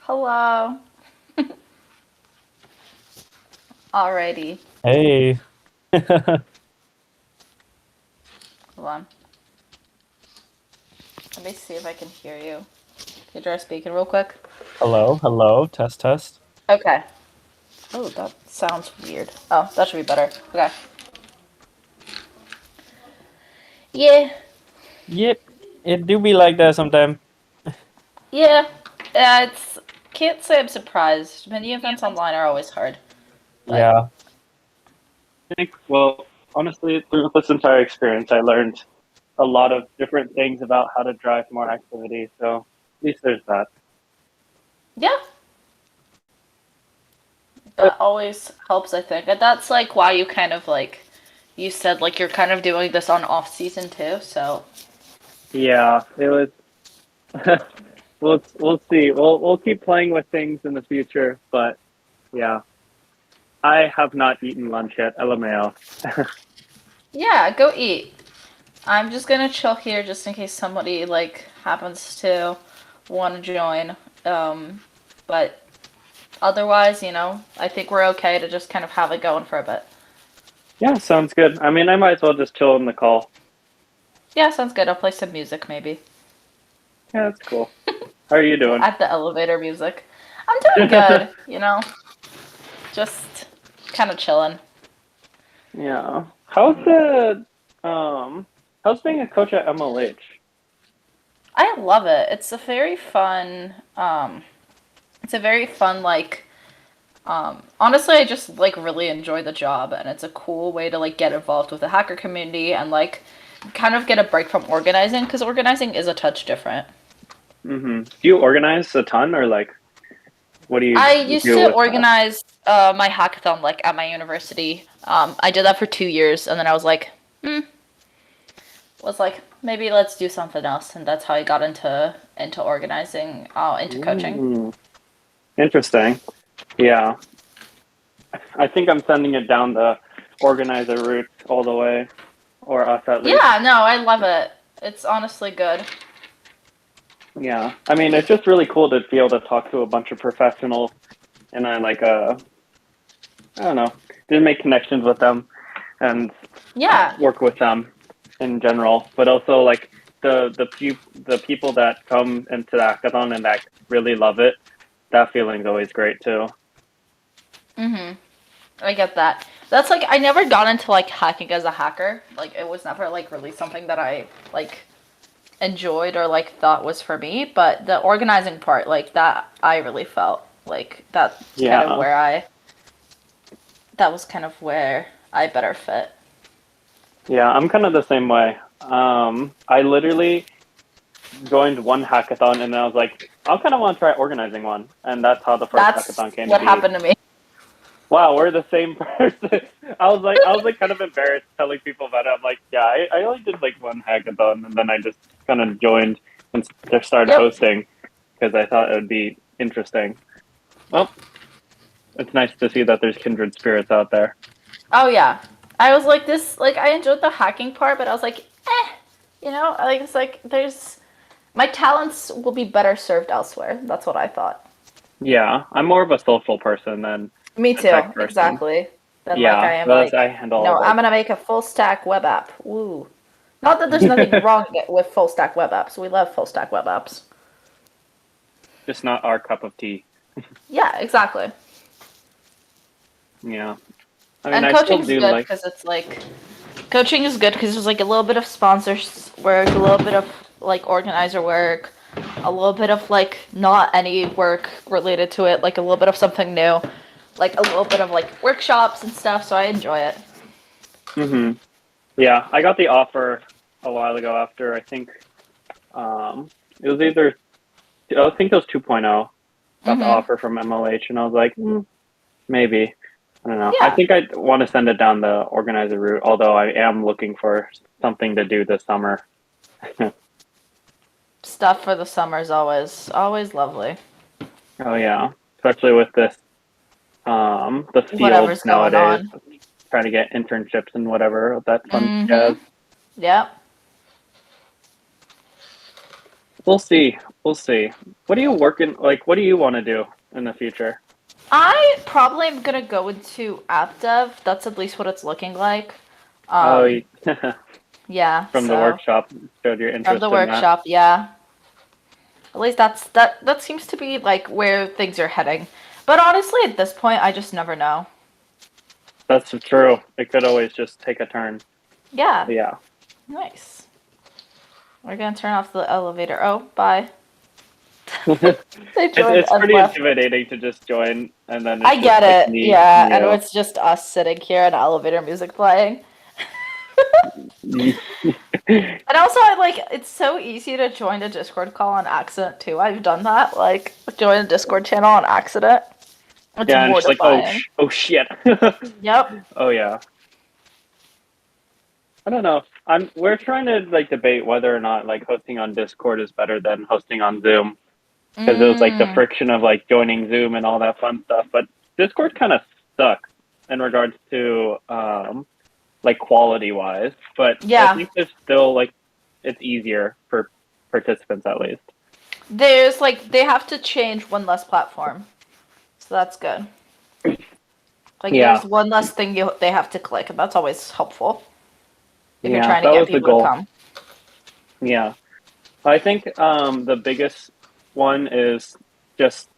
Hello. Alrighty. Hey. Hold on. Let me see if I can hear you. Can you try speaking real quick? Hello, hello, test, test. Okay. Oh, that sounds weird. Oh, that should be better. Okay. Yeah. Yep, it do be like that sometime. Yeah. It's can't say I'm surprised. Many events online are always hard. But Yeah, Well, honestly, through this entire experience, I learned a lot of different things about how to drive more activity. So at least there's that. yeah, But that always helps, I think. And that's like why you kind of like you said like you're kind of doing this on off season too, so yeah, it was. We'll see. We'll keep playing with things in the future. But yeah, I have not eaten lunch yet. LMAO. yeah, go eat. I'm just gonna chill here just in case somebody like happens to want to join. But otherwise, I think we're okay to just kind of have it going for a bit. Yeah, sounds good. I mean, I might as well just chill in the call. Yeah, sounds good. I'll play some music maybe. Yeah, that's cool. How are you doing? At the elevator music. I'm doing good, just kind of chilling. Yeah. How's being a coach at MLH? I love it. It's a very fun like honestly, I just like really enjoy the job, and it's a cool way to like get involved with the hacker community and like kind of get a break from organizing because organizing is a touch different. Mm-hmm. Do you organize a ton, or like, what do you I used do to with that? organize my hackathon like at my university. I did that for 2 years, and then I was like maybe let's do something else, and that's how I got into organizing, into coaching. Mm, interesting. Yeah, I think I'm sending it down the organizer route all the way, or us at least. Yeah, no, I love it. It's honestly good. Yeah, I mean, it's just really cool to be able to talk to a bunch of professionals, and I like, I don't know, just make connections with them and Yeah. work with them in general, but also like the people that come into the hackathon and that really love it. That feeling's always great too. Mhm. I get that. That's like I never got into like hacking as a hacker. Like it was never like really something that I like enjoyed or like thought was for me, but the organizing part like that I really felt like Yeah, that was kind of where I better fit. yeah, I'm kind of the same way. I literally joined one hackathon and then I was like, I kind of want to try organizing one, and that's how the first That's hackathon came to what be. happened to me. Wow, we're the same person. I was like kind of embarrassed telling people about it. I'm like, yeah, I only did like one hackathon, and then I just kind of joined and just started Yep. hosting because I thought it would be interesting. Well, it's nice to see that there's kindred spirits out there. Oh yeah. I was like this like I enjoyed the hacking part, but I was like, like it's like there's my talents will be better served elsewhere. That's what I thought. Yeah, I'm more of a social person than Me a too, tech person. exactly. Then like I Yeah, am thus like, I handle I'm like gonna make a full stack web app. Woo. Not that there's nothing wrong with full stack web apps. We love full stack web apps. just not our cup of tea. Yeah, exactly. Yeah, I mean, And I still coaching's do good like. because it's like coaching is good because there's like a little bit of sponsors work, a little bit of like organizer work, a little bit of like not any work related to it, like a little bit of something new, like a little bit of like workshops and stuff. So I enjoy it. Hmm. Yeah, I got the offer a while ago after I think it was either I think it was 2.0. Got the Mm-hmm. offer from MLH, and I was like, maybe. I don't know. I Yeah. think I want to send it down the organizer route, although I am looking for something to do this summer. Stuff for the summer is always lovely. Oh yeah, especially with this the field Whatever's going nowadays, on. trying to get internships and whatever that fun jazz. Mm-hmm. Yep. We'll see. We'll see. What are you working like? What do you want to do in the future? I probably am gonna go into app dev. That's at least what it's looking like. Oh, Yeah, from the so workshop showed your from interest the in that. workshop, yeah. At least that seems to be like where things are heading. But honestly, at this point, I just never know. That's true. It could always just take a turn. Yeah, But yeah. nice. We're gonna turn off the elevator. Oh, bye. They joined It's and pretty left. intimidating to just join and then it's I just get like it, me yeah, and and you. it's just us sitting here and elevator music playing. And also, I like it's so easy to join a Discord call on accident too. I've done that, like join a Discord channel on accident. It's Yeah, and it's like, mortifying. oh shit. Yep. Oh yeah. I don't know. We're trying to like debate whether or not like hosting on Discord is better than hosting on Zoom because it was like the Mm, friction of like joining Zoom and all that fun stuff. But Discord kind of sucks in regards to like quality wise. But I yeah. think there's still like it's easier for participants at least. There's like they have to change one less platform, so that's good. Like Yeah, there's one less thing they have to click, and that's always helpful if you're yeah, trying to that get was the people to goal. come. Yeah, I think the biggest one is just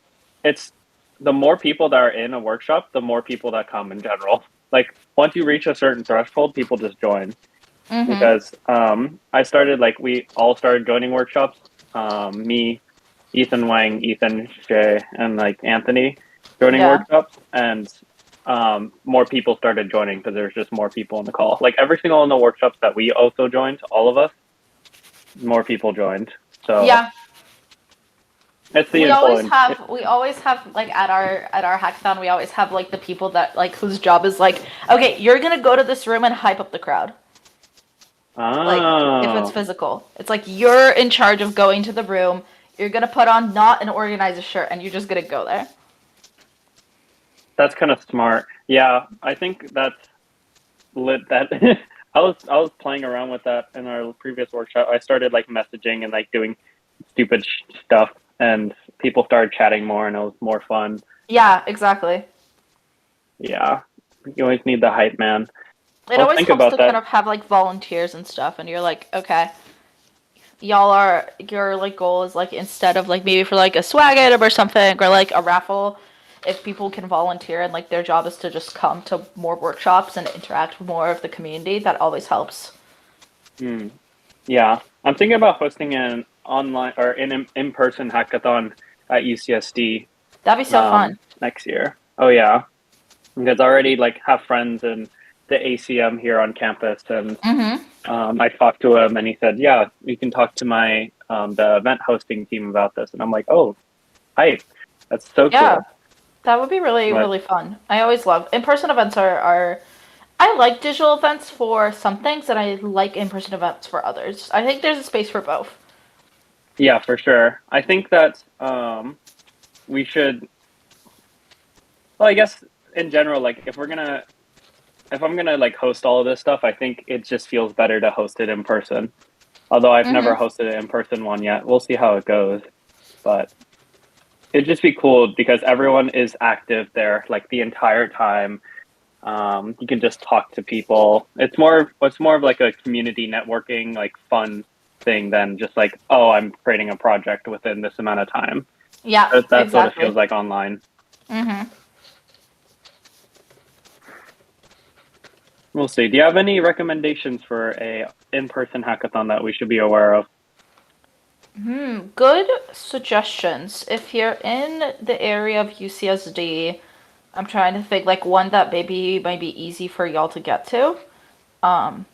it's the more people that are in a workshop, the more people that come in general. Like once you reach a certain threshold, people just join Mm-hmm. because I started like we all started joining workshops. Me, Ethan Wang, Ethan Shea, and like Anthony joining Yeah. workshops, and more people started joining because there's just more people in the call. Like every single in the workshops that we also joined, all of us, more people joined. So Yeah. it's the We always influence. have we always have like at our hackathon we always have like the people that like whose job is like, okay, you're gonna go to this room and hype up the crowd. Like if it's Oh, physical. It's like you're in charge of going to the room, you're gonna put on not an organizer shirt and you're just gonna go there. that's kind of smart. Yeah, I think that's lit. That I was playing around with that in our previous workshop. I started like messaging and like doing stupid stuff, and people started chatting more, and it was more fun. Yeah, exactly. Yeah, you always need the hype man. It I'll always think helps about to kind that. of have like volunteers and stuff and you're like, okay, y'all are your like goal is like instead of like maybe for like a swag item or something or like a raffle, if people can volunteer and like their job is to just come to more workshops and interact with more of the community, that always helps. Hmm. Yeah, I'm thinking about hosting an online or an in-person hackathon at UCSD That'd be so fun. next year. Oh yeah, because I already like have friends in the ACM here on campus, and Mm-hmm. I talked to him, and he said, "Yeah, you can talk to my the event hosting team about this." And I'm like, "Oh, hype! That's so Yeah, cool." that would be really, But really fun. I always love in-person events are I like digital events for some things and I like in-person events for others. I think there's a space for both. yeah, for sure. I think that we should. Well, I guess in general, like if I'm gonna like host all of this stuff, I think it just feels better to host it in person. Although I've never Mm-hmm. hosted an in person one yet. We'll see how it goes. But it'd just be cool because everyone is active there like the entire time. You can just talk to people. It's more of like a community networking, like fun thing than just like, oh, I'm creating a project within this amount of time. Yeah, That's what it exactly. feels like online. Mm-hmm. We'll see. Do you have any recommendations for a in-person hackathon that we should be aware of? Good suggestions. If you're in the area of UCSD, I'm trying to think like one that maybe might be easy for y'all to get to. Um,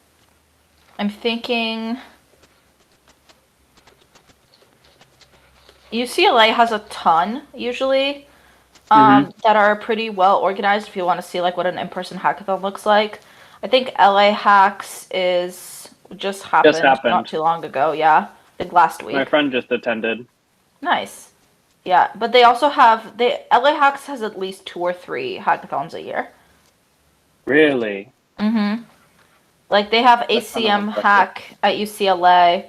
I'm thinking UCLA has a ton usually Mm-hmm. that are pretty well organized if you want to see like what an in-person hackathon looks like. I think LA Hacks is just Just happened not happened. too long ago, yeah. I think last My week. friend just attended. Nice. Yeah, but they also have they LA Hacks has at least two or three hackathons a year. Really? Mm-hmm. Like they have That's kind of ACM impressive. Hack at UCLA,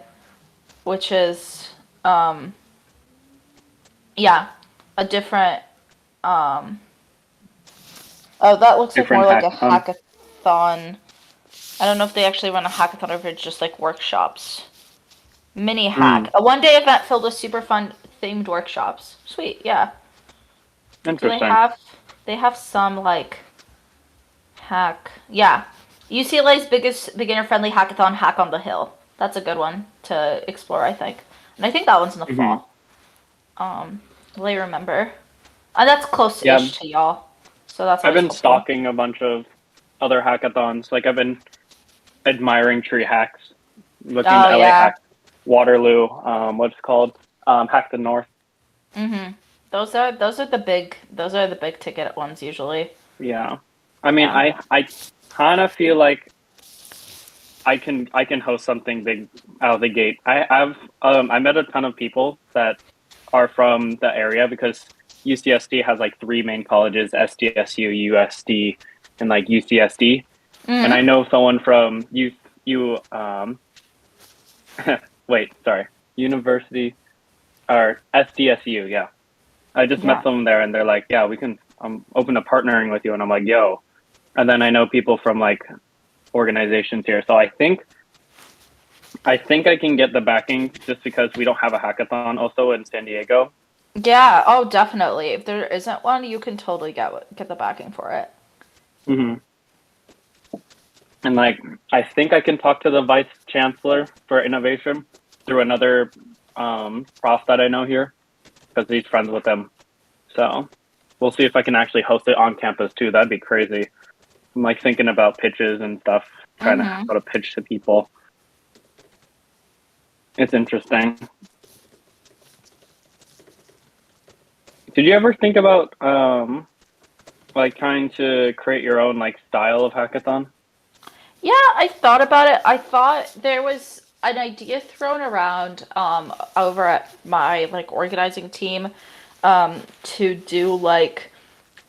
which is um, yeah, a different, um, oh, that looks like more Different like a hackathon. hackathon. I don't know if they actually run a hackathon or if it's just like workshops. Mini Hmm. hack. A one day event filled with super fun themed workshops. Sweet, yeah. So Interesting. they have some like hack. Yeah. UCLA's biggest beginner friendly hackathon, Hack on the Hill. That's a good one to explore, I think. And I think that one's in the Hmm. fall. Will I remember? That's Yeah, close-ish to y'all. So that's I've always been helpful. stalking a bunch of other hackathons. Like I've been admiring tree hacks, looking Oh LA yeah. hack, Waterloo, what's it called? Hack the North. Mhm. Those are the big ticket ones usually. Yeah. I mean, Yeah. I kind of feel like I can host something big out of the gate. I met a ton of people that are from the area because UCSD has like three main colleges: SDSU, USD, and like UCSD. And I Mhm. know someone from U wait, sorry, University or SDSU. Yeah, I just met Yeah. someone there, and they're like, "Yeah, we can. I'm open to partnering with you." And I'm like, "Yo." And then I know people from like organizations here, so I think I can get the backing just because we don't have a hackathon also in San Diego. Yeah. Oh, definitely. If there isn't one, you can totally get the backing for it. Hmm. And like, I think I can talk to the vice chancellor for innovation through another prof that I know here because he's friends with them. So we'll see if I can actually host it on campus too. That'd be crazy. I'm like thinking about pitches and stuff, trying to Mhm. how to pitch to people. It's interesting. Did you ever think about like trying to create your own like style of hackathon? Yeah, I thought about it. I thought there was an idea thrown around over at my like organizing team to do like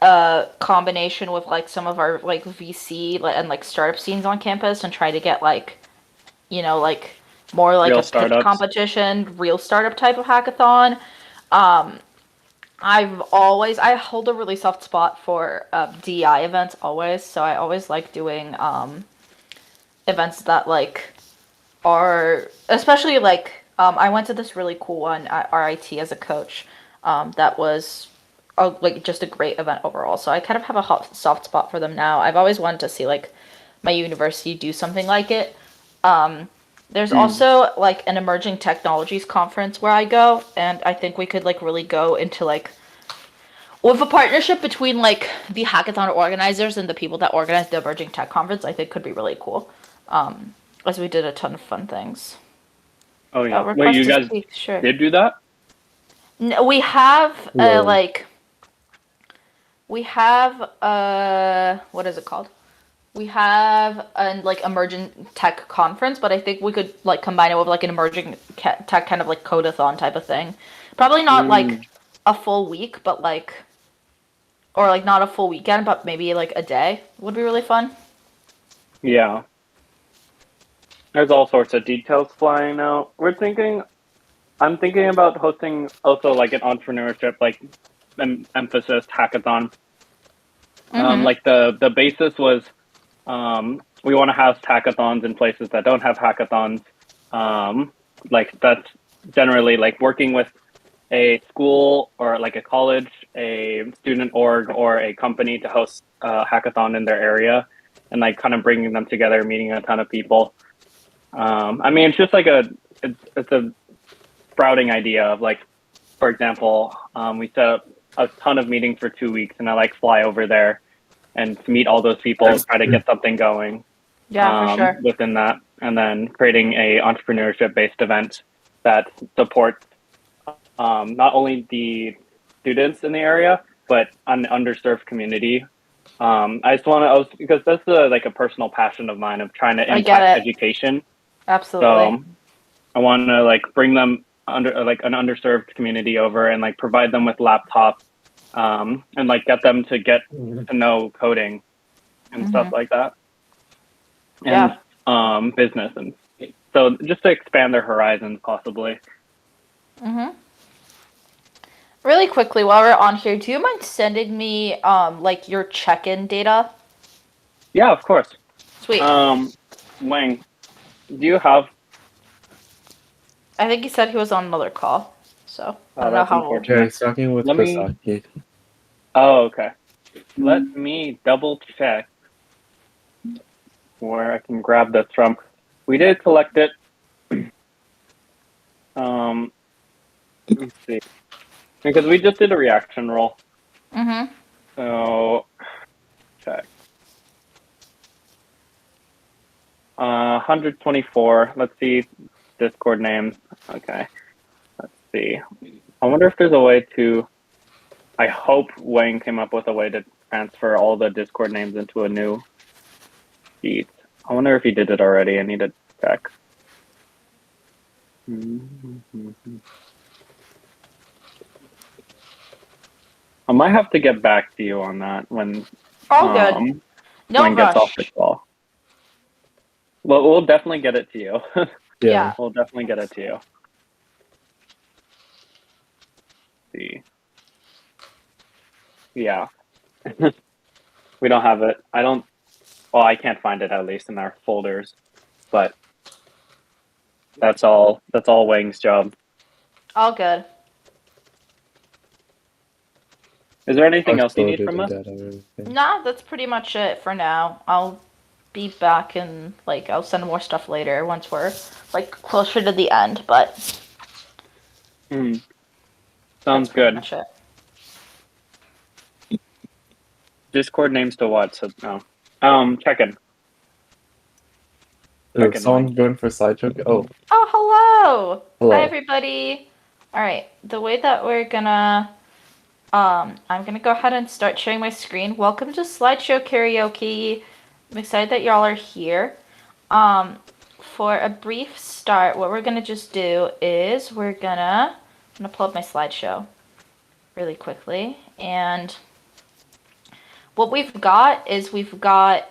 a combination with like some of our like VC and like startup scenes on campus and try to get like like more like Real a pitch startups? competition, real startup type of hackathon. Um, I hold a really soft spot for DEI events always, so I always like doing events that like are especially like I went to this really cool one at RIT as a coach that was like just a great event overall. So I kind of have a soft spot for them now. I've always wanted to see like my university do something like it. There's Mm. also like an emerging technologies conference where I go, and I think we could like really go into like with a partnership between like the hackathon organizers and the people that organize the emerging tech conference. I think could be really cool. As we did a ton of fun things. Oh Oh, yeah. Wait, request you to guys speak, sure. did do that? We have Whoa. what is it called? We have an like emerging tech conference, but I think we could like combine it with like an emerging tech kind of like codathon type of thing. Probably not like Mm. a full week, but like or like not a full weekend, but maybe like a day would be really fun. Yeah. There's all sorts of details flying out. I'm thinking about hosting also like an entrepreneurship like emphasis hackathon. Mm-hmm. Like the basis was we want to have hackathons in places that don't have hackathons. Like that's generally like working with a school or like a college, a student org, or a company to host a hackathon in their area, and like kind of bringing them together, meeting a ton of people. I mean, it's just like it's a sprouting idea of like, for example, we set up a ton of meetings for 2 weeks, and I like fly over there and meet all those people, try to get something going Yeah, for sure. within that, and then creating a entrepreneurship based event that supports not only the students in the area but an underserved community. I just want to, because that's like a personal passion of mine of trying to I get impact it. education. Absolutely. So I want to like bring them under like an underserved community over and like provide them with laptops and like get them to get to know coding and stuff Mm-hmm. like that and Yeah. business and so just to expand their horizons possibly. Mm-hmm. Really quickly, while we're on here, do you mind sending me like your check-in data? Yeah, of course. Sweet. Wang, do you have? I think he said he was on another call, so I don't know That's how. Yeah, unfortunate. he's talking with Let me. Kosaki. Oh, okay. Let me double check where I can grab this from. We did collect it. Um, let's see, because we just did a reaction roll. Mm-hmm. So check. 124. Let's see Discord names. Okay. Let's see. I wonder if there's a way to. I hope Wayne came up with a way to transfer all the Discord names into a new sheet. I wonder if he did it already. I need to check. I might have to get back to you on that when All good. No Wayne gets off the rush. call. Well, we'll definitely get it to you. Yeah. We'll definitely get it to you. See. Yeah. We don't have it. I don't. Well, I can't find it at least in our folders, but that's all. That's all Wang's job. All good. Is there anything else you need Uploaded from the us? data and everything. Nah, that's pretty much it for now. I'll be back and like I'll send more stuff later once we're like closer to the end, but Sounds that's pretty good. much it. Discord names to what? So no. Check in. Oh, Check in, someone Wang. going for Slideshow? Oh, Oh, hello. hello. Hi, everybody. All right. The way that we're gonna, I'm gonna go ahead and start sharing my screen. Welcome to Slideshow Karaoke. I'm excited that y'all are here. For a brief start, what we're gonna just do is I'm gonna pull up my slideshow really quickly, and what we've got is we've got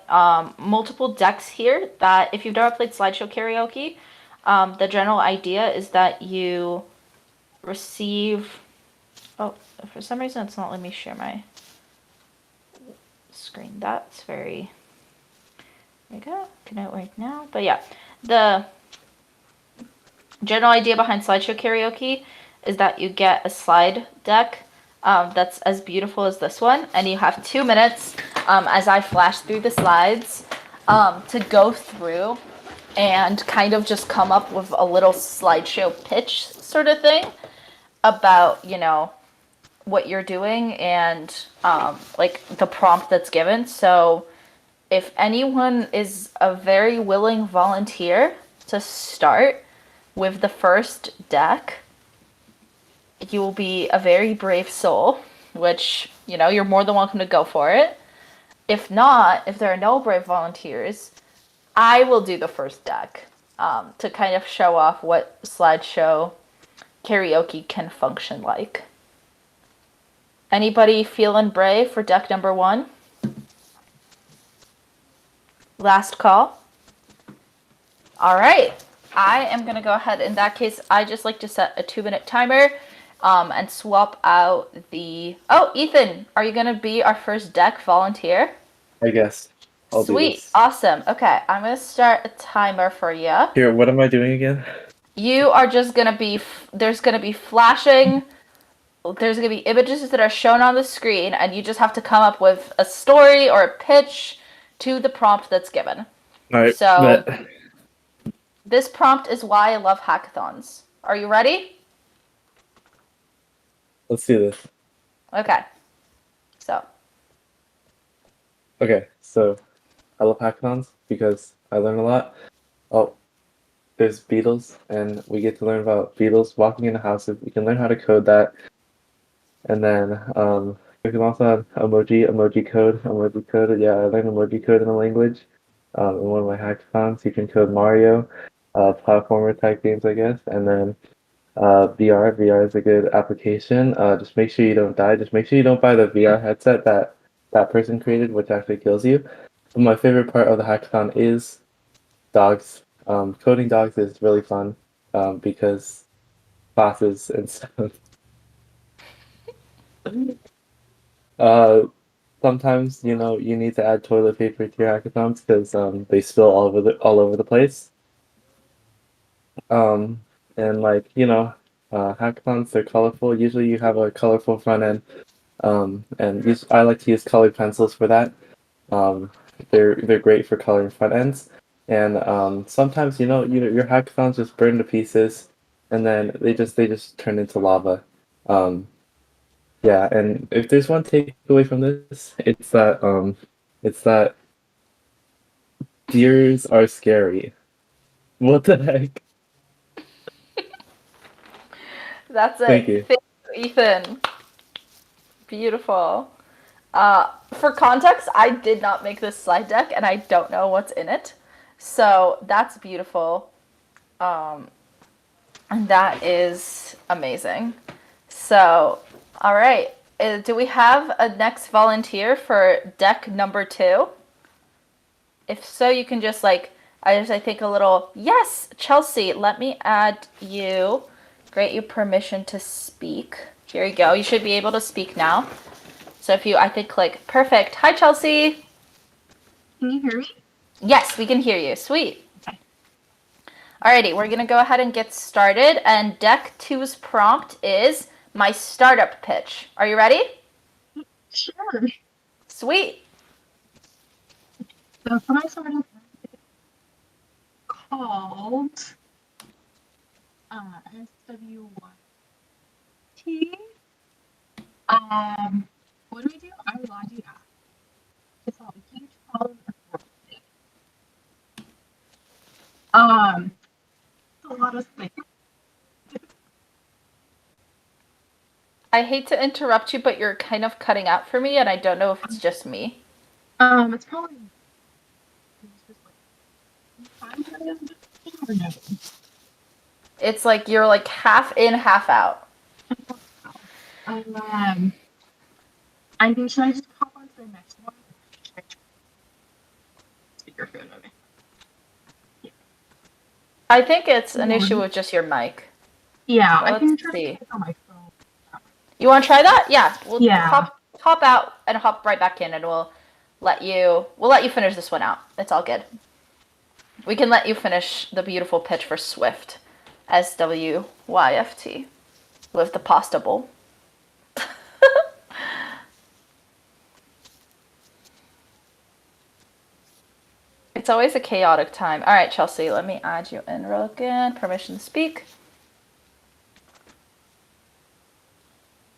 multiple decks here that if you've never played Slideshow Karaoke, the general idea is that you receive. Oh, for some reason it's not letting me share my screen. That's very. There we go. Can it work now? But yeah, the general idea behind Slideshow Karaoke is that you get a slide deck that's as beautiful as this one, and you have 2 minutes as I flash through the slides to go through and kind of just come up with a little slideshow pitch sort of thing about, you know, what you're doing and like the prompt that's given. So if anyone is a very willing volunteer to start with the first deck, you will be a very brave soul, which, you know, you're more than welcome to go for it. If not, if there are no brave volunteers, I will do the first deck to kind of show off what Slideshow Karaoke can function like. Anybody feeling brave for deck number 1? Last call. All right. I am going to go ahead. In that case, I just like to set a 2-minute timer and swap out the... Oh, Ethan, are you going to be our first deck volunteer? I guess. I'll do Sweet. this. Awesome. Okay, I'm going to start a timer for you. Here, what am I doing again? You are just going to be... There's going to be flashing... There's going to be images that are shown on the screen, and you just have to come up with a story or a pitch to the prompt that's given. All right. So, bet. this prompt is why I love hackathons. Are you ready? Let's do this. Okay. So, Okay, so I love hackathons because I learn a lot. Oh, there's beetles, and we get to learn about beetles walking into houses. We can learn how to code that. And then we can also have emoji code. Yeah, I learned emoji code in a language. In one of my hackathons, you can code Mario, platformer type games, I guess. And then VR is a good application. Just make sure you don't die. Just make sure you don't buy the VR headset that person created, which actually kills you. But my favorite part of the hackathon is dogs. Coding dogs is really fun because classes and stuff. Uh, Sometimes you need to add toilet paper to your hackathons because they spill all over the place. Um, and like hackathons, they're colorful. Usually you have a colorful front end. I like to use colored pencils for that. Um, they're great for coloring front ends. And sometimes your hackathons just burn to pieces, and then they just turn into lava. Um, yeah, and if there's one takeaway from this, it's that deers are scary. What the heck? That's Thank it. you. Thank you, Ethan. Beautiful. For context, I did not make this slide deck, and I don't know what's in it. So that's beautiful. And that is amazing. So, all right. Do we have a next volunteer for deck number 2? If so, you can just I think a little, yes, Chelsea, let me add you. Grant you permission to speak. Here you go. You should be able to speak now. So I could click, perfect. Hi, Chelsea. Can you hear me? Yes, we can hear you. Sweet. Okay. Alrighty, we're going to go ahead and get started. And deck 2's prompt is my startup pitch. Are you ready? Sure. Sweet. So for my startup called SW1T. What do we do? I'm glad you asked. It's all a huge problem. It's a lot of things. I hate to interrupt you, but you're kind of cutting out for me, and I don't know if it's just me. It's probably It's like you're like half in, half out. I think should I just hop on to the next one? Speakerphone on it. I think it's an issue with just your mic. Yeah, I Let's can try see. to on my phone. You want to try that? Yeah. We'll Yeah. hop out and hop right back in, and we'll let you finish this one out. It's all good. We can let you finish the beautiful pitch for Swift, SWYFT, with the pasta bowl. It's always a chaotic time. All right, Chelsea, let me add you in real again. Permission to speak.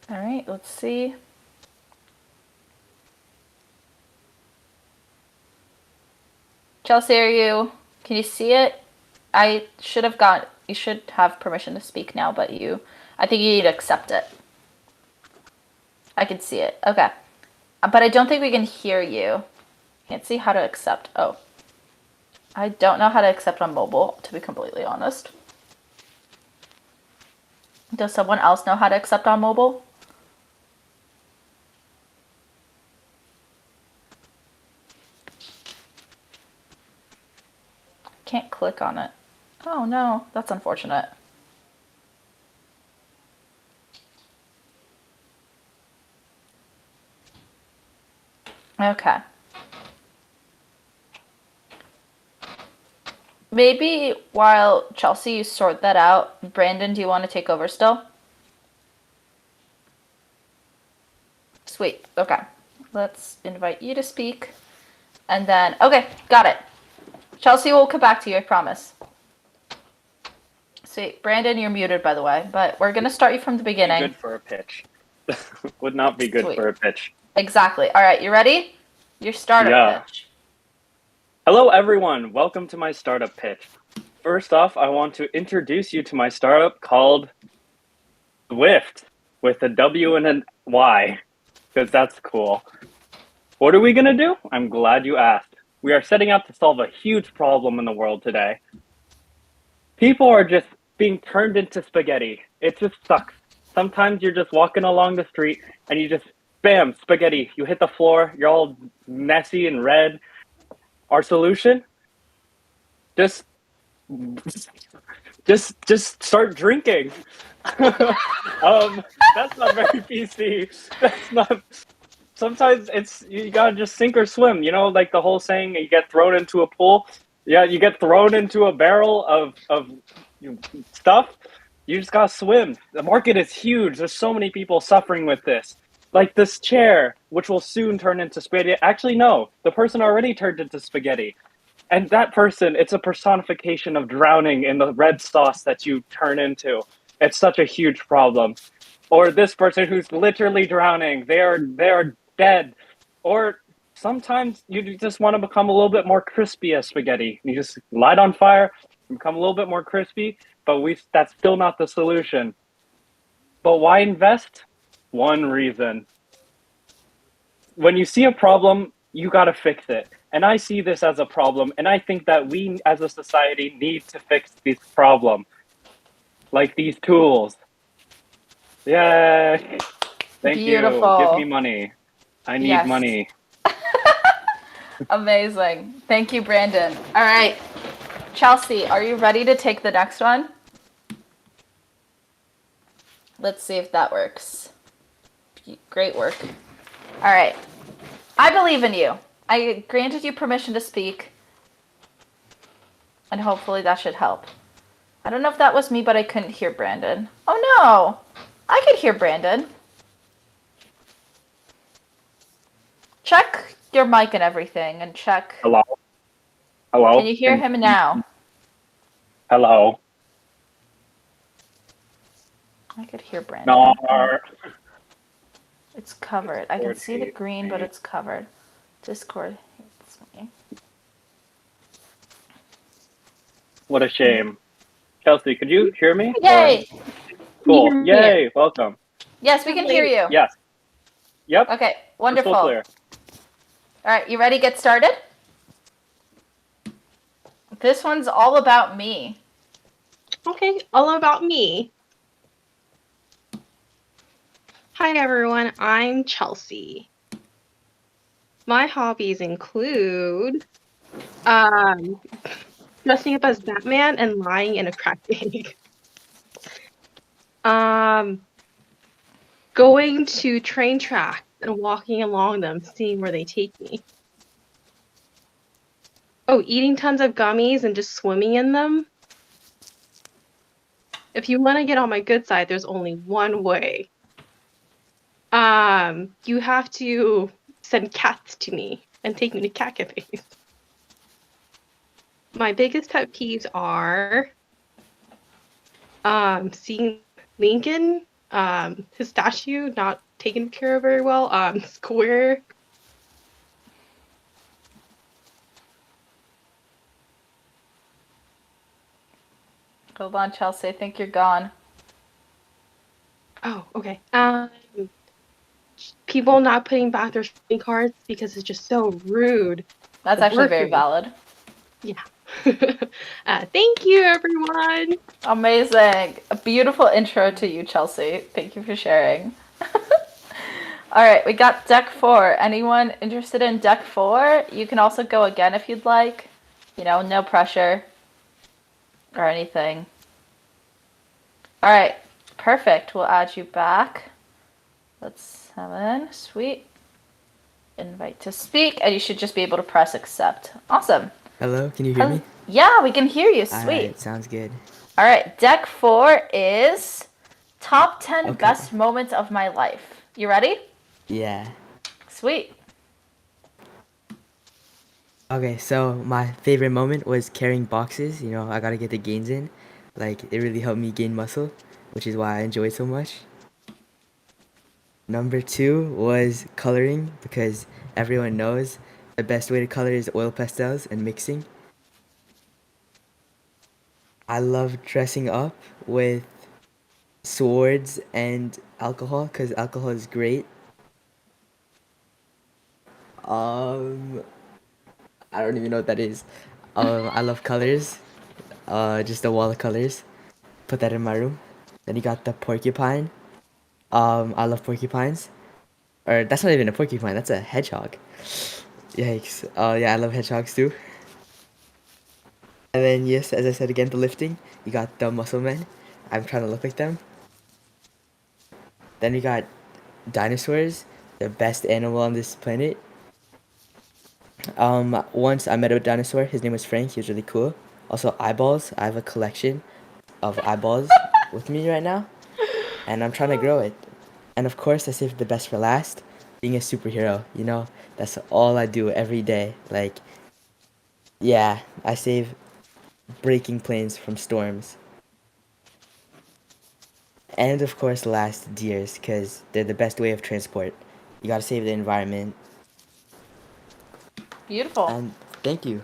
All right, let's see. Chelsea, can you see it? You should have permission to speak now, but I think you need to accept it. I can see it. Okay. But I don't think we can hear you. Can't see how to accept. Oh. I don't know how to accept on mobile, to be completely honest. Does someone else know how to accept on mobile? Can't click on it. Oh no, that's unfortunate. Okay. Maybe while Chelsea, you sort that out, Brandon, do you want to take over still? Sweet. Okay. Let's invite you to speak. And then, okay, got it. Chelsea will come back to you, I promise. Sweet. Brandon, you're muted, by the way, but we're going to start you from the beginning. Good for a pitch. Would not be good Sweet. for a pitch. Exactly. All right, you ready? Your startup pitch. Hello, everyone. Welcome to my startup pitch. First off, I want to introduce you to my startup called Swift, with a W and a Y, because that's cool. What are we going to do? I'm glad you asked. We are setting out to solve a huge problem in the world today. People are just being turned into spaghetti. It just sucks. Sometimes you're just walking along the street and you just, bam, spaghetti. You hit the floor, you're all messy and red. Our solution? Just just start drinking. That's not very PC. That's not. Sometimes it's you gotta just sink or swim. You know, like the whole saying, you get thrown into a pool. Yeah, you get thrown into a barrel of stuff. You just gotta swim. The market is huge. There's so many people suffering with this. Like this chair, which will soon turn into spaghetti. Actually, no, the person already turned into spaghetti. And that person, it's a personification of drowning in the red sauce that you turn into. It's such a huge problem. Or this person who's literally drowning, they are dead. Or sometimes you just want to become a little bit more crispy as spaghetti. You just light on fire, become a little bit more crispy, but that's still not the solution. But why invest? One reason. When you see a problem, you got to fix it. And I see this as a problem, and I think that we as a society need to fix this problem. Like these tools. Yay! Thank you. Beautiful. Give me money. I need Yes. money. Amazing. Thank you, Brandon. All right. Chelsea, are you ready to take the next one? Let's see if that works. Great work. All right. I believe in you. I granted you permission to speak. And hopefully that should help. I don't know if that was me, but I couldn't hear Brandon. Oh no! I could hear Brandon. Check your mic and everything, and check. Hello? Hello? Can you hear him now? Hello? I could hear Brandon. No. It's covered. I can see the Discord green, hates but me. it's covered. Discord hates me. What a shame. Chelsea, could you hear me? Yay! Cool. Can you hear me? Yay! Welcome. Yes, we can hear you. Yes. Yep. Okay, Crystal wonderful. clear. All right, you ready to get started? This one's all about me. Okay, all about me. Hi everyone, I'm Chelsea. My hobbies include dressing up as Batman and lying in a cracked egg. Going to train tracks and walking along them, seeing where they take me. Oh, eating tons of gummies and just swimming in them. If you want to get on my good side, there's only one way. You have to send cats to me and take me to cat cafes. My biggest pet peeves are seeing Lincoln, his statue not taken care of very well, Square. Hold on, Chelsea. I think you're gone. Oh, okay. People not putting back their shopping carts because it's just so rude. That's actually very Working. valid. Thank you, everyone. Amazing. A beautiful intro to you, Chelsea. Thank you for sharing. All right, we got deck 4. Anyone interested in deck 4? You can also go again if you'd like. You know, no pressure or anything. All right, perfect. We'll add you back. Let's have it in. Sweet. Invite to speak, and you should just be able to press accept. Awesome. Hello, can you hear me? Yeah, we can hear you. Sweet. Alright, sounds good. All right, deck 4 is top 10 Okay. best moments of my life. You ready? Yeah. Sweet. Okay, so my favorite moment was carrying boxes. You know, I gotta get the gains in. Like, it really helped me gain muscle, which is why I enjoy it so much. Number 2 was coloring, because everyone knows the best way to color is oil pastels and mixing. I love dressing up with swords and alcohol, because alcohol is great. I don't even know what that is. I love colors. Just a wall of colors. Put that in my room. Then you got the porcupine. I love porcupines. Or that's not even a porcupine. That's a hedgehog. Yikes. Yeah, I love hedgehogs too. And then yes, as I said again, the lifting. You got the muscle men. I'm trying to look like them. Then we got dinosaurs, the best animal on this planet. Once I met a dinosaur. His name was Frank. He was really cool. Also eyeballs. I have a collection of eyeballs with me right now, and I'm trying to grow it. And of course, I saved the best for last. Being a superhero. You know, that's all I do every day. Like, yeah, I save breaking planes from storms. And of course, last, deers, because they're the best way of transport. You gotta save the environment. Beautiful. And thank you.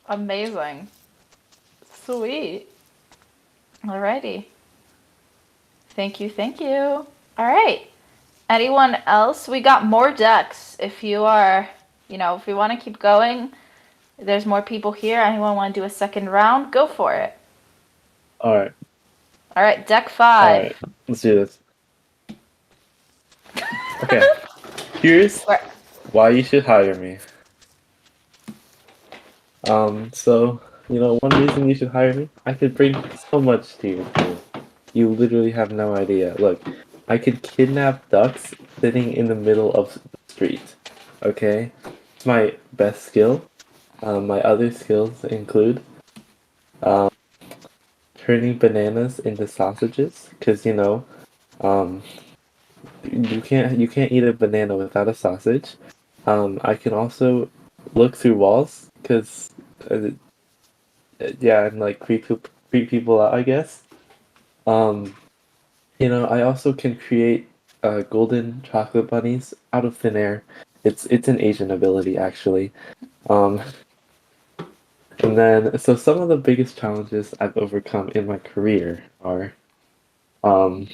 Amazing. Sweet. Alrighty. Thank you, thank you. Alright. Anyone else? We got more decks. If you are, if we want to keep going, there's more people here. Anyone want to do a second round? Go for it. All right. Alright, deck All 5. right. Let's do this. Okay. Here's Where- why you should hire me. So, one reason you should hire me, I could bring so much to your team. You literally have no idea. Look, I could kidnap ducks sitting in the middle of the street. Okay? It's my best skill. My other skills include turning bananas into sausages, because you can't eat a banana without a sausage. I can also look through walls, because yeah, and like creep people out, I guess. I also can create golden chocolate bunnies out of thin air. It's an Asian ability, actually. Um, and then, so some of the biggest challenges I've overcome in my career are um,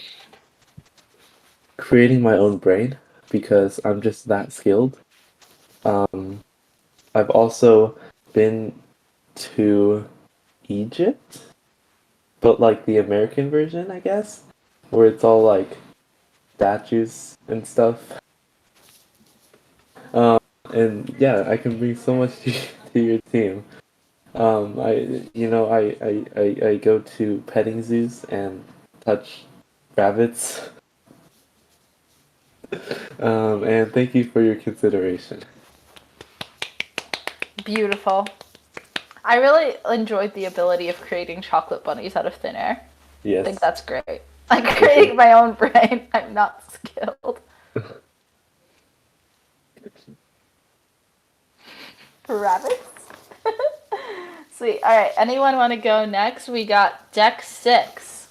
creating my own brain, because I'm just that skilled. I've also been to Egypt, but like the American version, I guess, where it's all like statues and stuff. And yeah, I can bring so much to your team. I go to petting zoos and touch rabbits. And thank you for your consideration. Beautiful. I really enjoyed the ability of creating chocolate bunnies out of thin air. I think Yes. that's great. Like creating my own brain. I'm not skilled. For rabbits. Sweet. All right. Anyone want to go next? We got deck 6.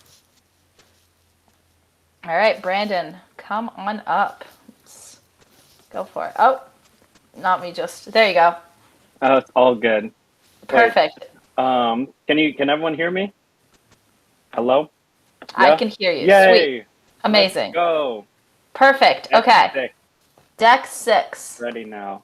All right, Brandon, come on up. Let's go for it. Oh, not me. Just there. You go. Oh, it's all good. Perfect. Can everyone hear me? Hello? I Yeah? can hear you. Yay! Sweet. Amazing. Let's go. Perfect. Deck Okay. 6. Deck 6. Ready now.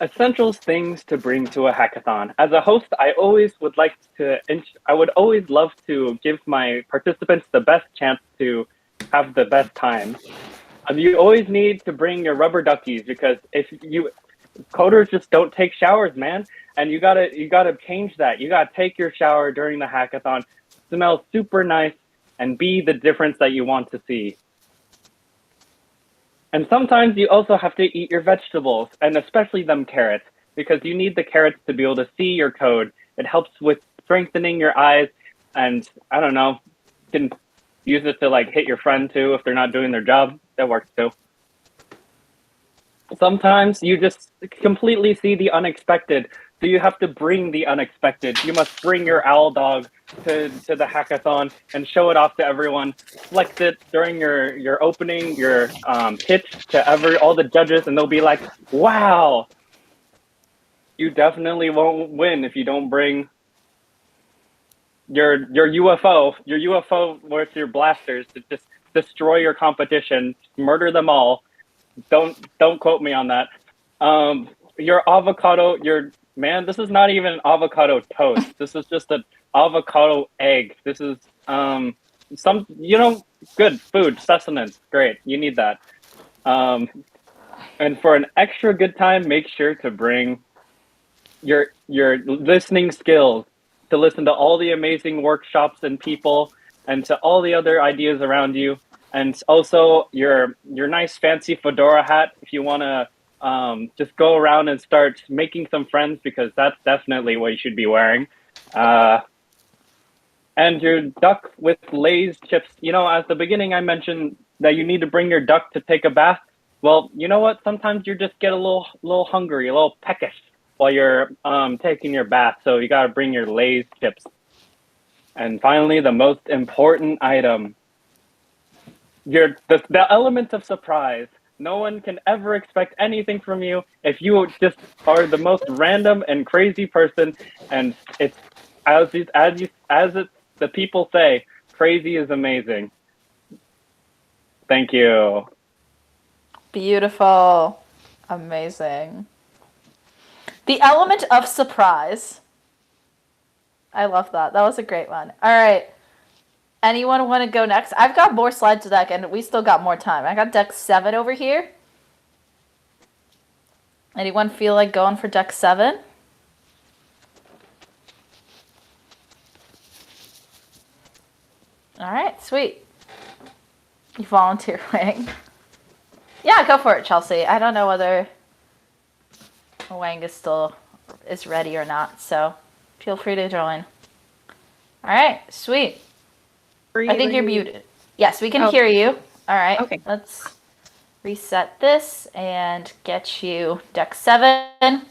Essentials things to bring to a hackathon. As a host, I would always love to give my participants the best chance to have the best time. You always need to bring your rubber duckies, because coders just don't take showers, man. And you gotta change that. You gotta take your shower during the hackathon, smell super nice, and be the difference that you want to see. And sometimes you also have to eat your vegetables, and especially them carrots, because you need the carrots to be able to see your code. It helps with strengthening your eyes, and I don't know, you can use it to like hit your friend too if they're not doing their job. That works too. Sometimes you just completely see the unexpected, so you have to bring the unexpected. You must bring your owl dog to the hackathon and show it off to everyone. Flex it during your opening, your pitch to all the judges, and they'll be like, "Wow, you definitely won't win if you don't bring your UFO, with your blasters to just destroy your competition, murder them all." Don't quote me on that. Your avocado, this is not even an avocado toast. This is just an avocado egg. This is good food, sustenance. Great. You need that. And for an extra good time, make sure to bring your listening skills, to listen to all the amazing workshops and people, and to all the other ideas around you, and also your nice fancy fedora hat if you want to just go around and start making some friends, because that's definitely what you should be wearing. And your duck with Lay's chips. You know, at the beginning I mentioned that you need to bring your duck to take a bath. Well, you know what? Sometimes you just get a little hungry, a little peckish while you're taking your bath. So you got to bring your Lay's chips. And finally, the most important item: the element of surprise. No one can ever expect anything from you if you just are the most random and crazy person. And it's the people say, crazy is amazing. Thank you. Beautiful. Amazing. The element of surprise. I love that. That was a great one. All right. Anyone want to go next? I've got more slides to deck, and we still got more time. I got deck 7 over here. Anyone feel like going for deck 7? All right, sweet. You volunteer, Wang. Yeah, go for it, Chelsea. I don't know whether Wang is ready or not, so feel free to join. All right, sweet. I think you're muted. Yes, we can hear you. All right. Okay. Let's reset this and get you deck 7.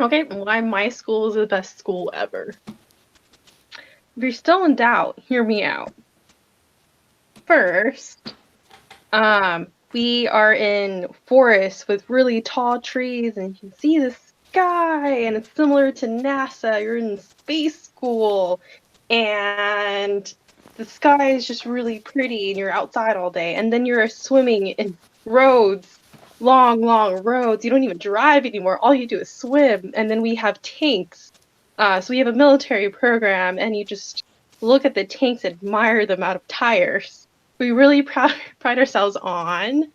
Okay, why my school is the best school ever. If you're still in doubt, hear me out. First, we are in forests with really tall trees, and you can see the sky, and it's similar to NASA. You're in space school, and the sky is just really pretty, and you're outside all day, and then you're swimming in roads, long roads. You don't even drive anymore. All you do is swim. And then we have tanks. So we have a military program, and you just look at the tanks, admire them out of tires. We really pride ourselves on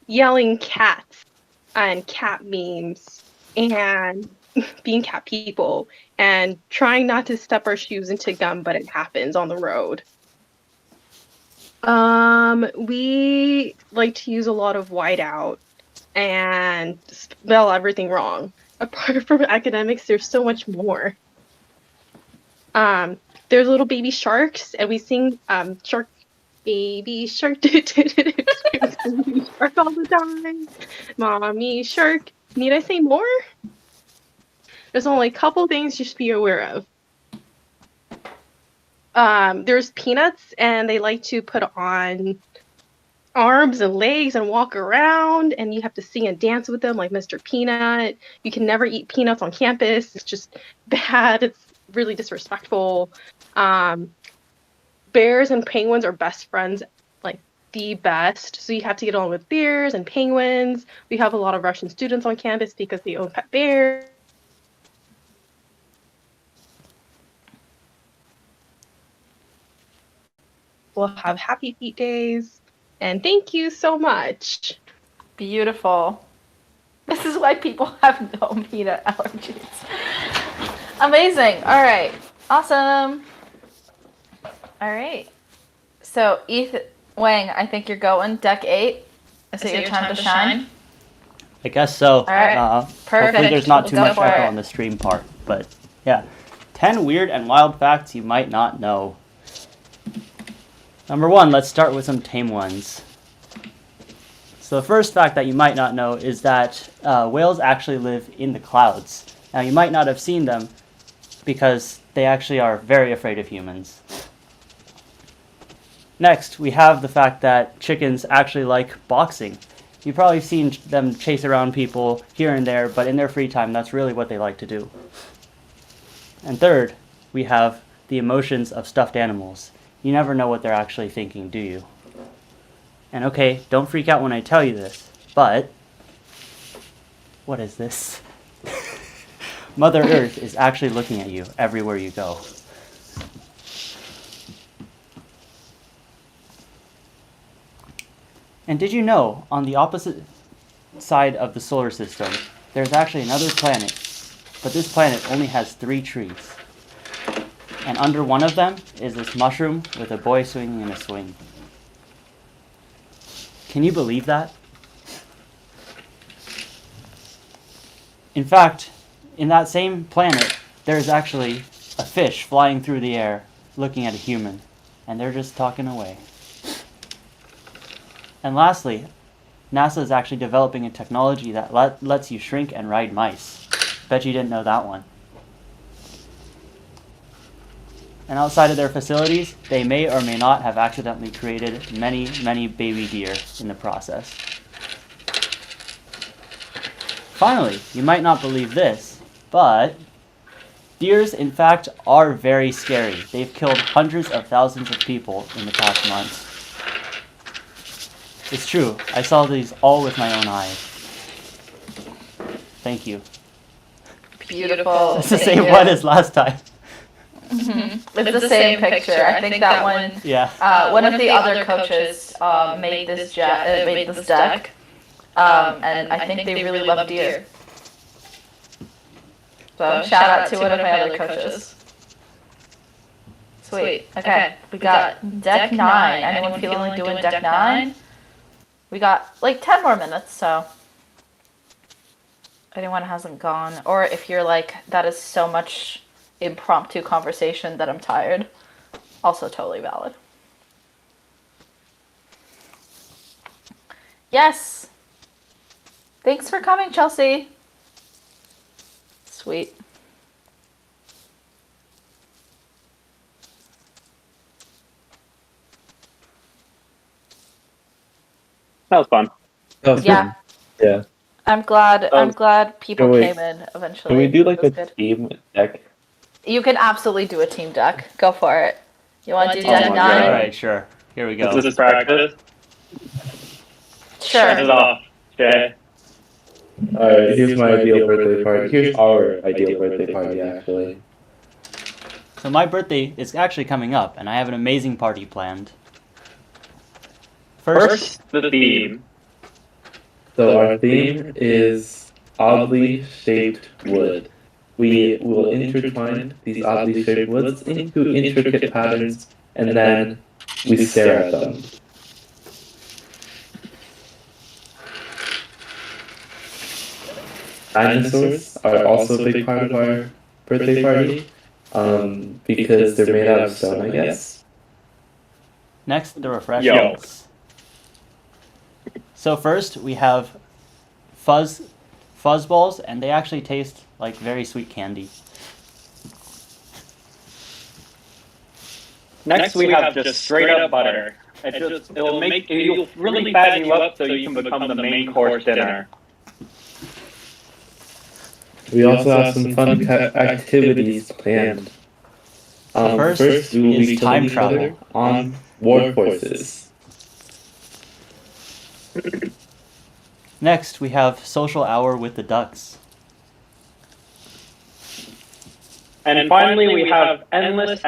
yelling cats and cat memes and being cat people and trying not to step our shoes into gum, but it happens on the road. We like to use a lot of whiteout and spell everything wrong. Apart from academics, there's so much more. There's little baby sharks, and we sing shark, baby shark, baby shark all the time. Mommy shark. Need I say more? There's only a couple things you should be aware of. There's peanuts, and they like to put on arms and legs and walk around, and you have to sing and dance with them like Mr. Peanut. You can never eat peanuts on campus. It's just bad. It's really disrespectful. Bears and penguins are best friends, like the best. So you have to get along with bears and penguins. We have a lot of Russian students on campus because they own pet bears. We'll have happy feet days. And thank you so much. Beautiful. This is why people have no peanut allergies. Amazing. All right. Awesome. All right. So, Wang, I think you're going deck 8. Is it your time to shine? I guess so. All right. Perfect. Hopefully there's not too Go much for echo it. on the stream part. But yeah, 10 weird and wild facts you might not know. Number 1, let's start with some tame ones. So the first fact that you might not know is that whales actually live in the clouds. Now you might not have seen them because they actually are very afraid of humans. Next, we have the fact that chickens actually like boxing. You've probably seen them chase around people here and there, but in their free time, that's really what they like to do. And third, we have the emotions of stuffed animals. You never know what they're actually thinking, do you? And okay, don't freak out when I tell you this, but what is this? Mother Earth is actually looking at you everywhere you go. And did you know, on the opposite side of the solar system, there's actually another planet, but this planet only has 3 trees. And under one of them is this mushroom with a boy swinging in a swing. Can you believe that? In fact, in that same planet, there's actually a fish flying through the air looking at a human, and they're just talking away. And lastly, NASA is actually developing a technology that lets you shrink and ride mice. Bet you didn't know that one. And outside of their facilities, they may or may not have accidentally created many, many baby deer in the process. Finally, you might not believe this, but deers, in fact, are very scary. They've killed hundreds of thousands of people in the past months. It's true. I saw these all with my own eyes. Thank you. Beautiful. It's the same one as last time. It's the same picture. I think that one. Yeah. One of the other coaches made this deck, and I think they really love deer. So shout out to one of my other coaches. Sweet. Okay, we got deck 9. Anyone feeling like doing deck 9? We got like 10 more minutes, so if anyone hasn't gone, or if you're like, that is so much impromptu conversation that I'm tired, also totally valid. Yes. Thanks for coming, Chelsea. Sweet. That was fun. That was Yeah. fun. Yeah. I'm glad people wait. came in eventually. Can we do like It was a good. team deck? You can absolutely do a team deck. Go for it. You want to do deck my 9? God. Alright, sure. Here we go. Is this practice? Sure. Set it off, Jay. Alright, here's my ideal birthday party. Here's our ideal birthday party, actually. So my birthday is actually coming up, and I have an amazing party planned. First, the theme. So our theme is oddly shaped wood. We will intertwine these oddly shaped woods into intricate patterns, and then we stare at them. Dinosaurs are also a big part of our birthday party, because they're made out of stone, I guess. Next, the refreshments. So first, we have fuzz balls, and they actually taste like very sweet candy. Next, we have just straight up butter. It'll really fatten you up so you can become the main course dinner. We also have some fun activities planned. First we will is be time killing each other travel. on war horses. Next, we have social hour with the ducks. And finally, we have endless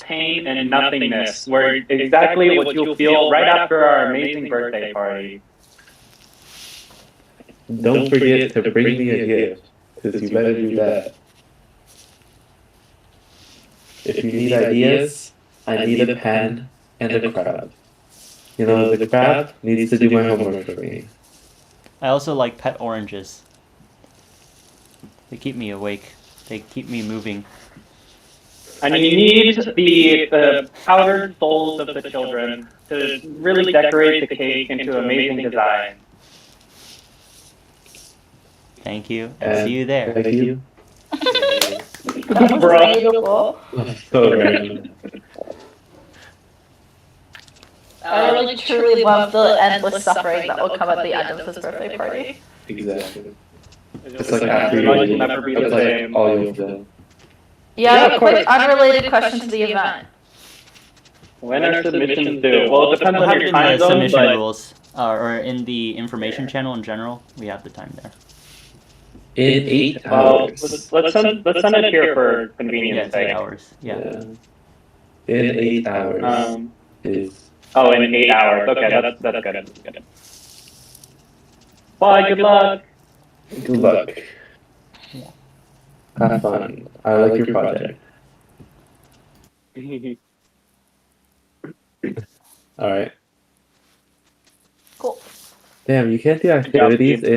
pain and nothingness, where exactly what you'll feel right after our amazing birthday party. Don't forget to bring me a gift, because you better do that. If you need ideas, I need a pen and a crab. You know, the crab needs to do my homework for me. I also like pet oranges. They keep me awake. They keep me moving. And you need the powdered souls of the children to really decorate the cake into amazing design. Thank you, and see you there. Thank you. Bro. Beautiful. So random. I really truly love the endless suffering that will come at the end of this birthday party. Exactly. It's like after You'll you never be the it's same. like all you've done. Yeah, a quick unrelated question to the event. When are submissions due? Well, it depends We'll on have it your in time the zone, submission but rules, or in the information channel in general. We have the time there. In 8 well, hours. let's send it here for convenience Yeah, it's sake. 8 hours. Yeah. In 8 hours is. Oh, in 8 hours. Okay, that's good. Bye. Good luck. Good luck. Have fun. I like your project. All right. Cool. Damn, you can't do job, activities team.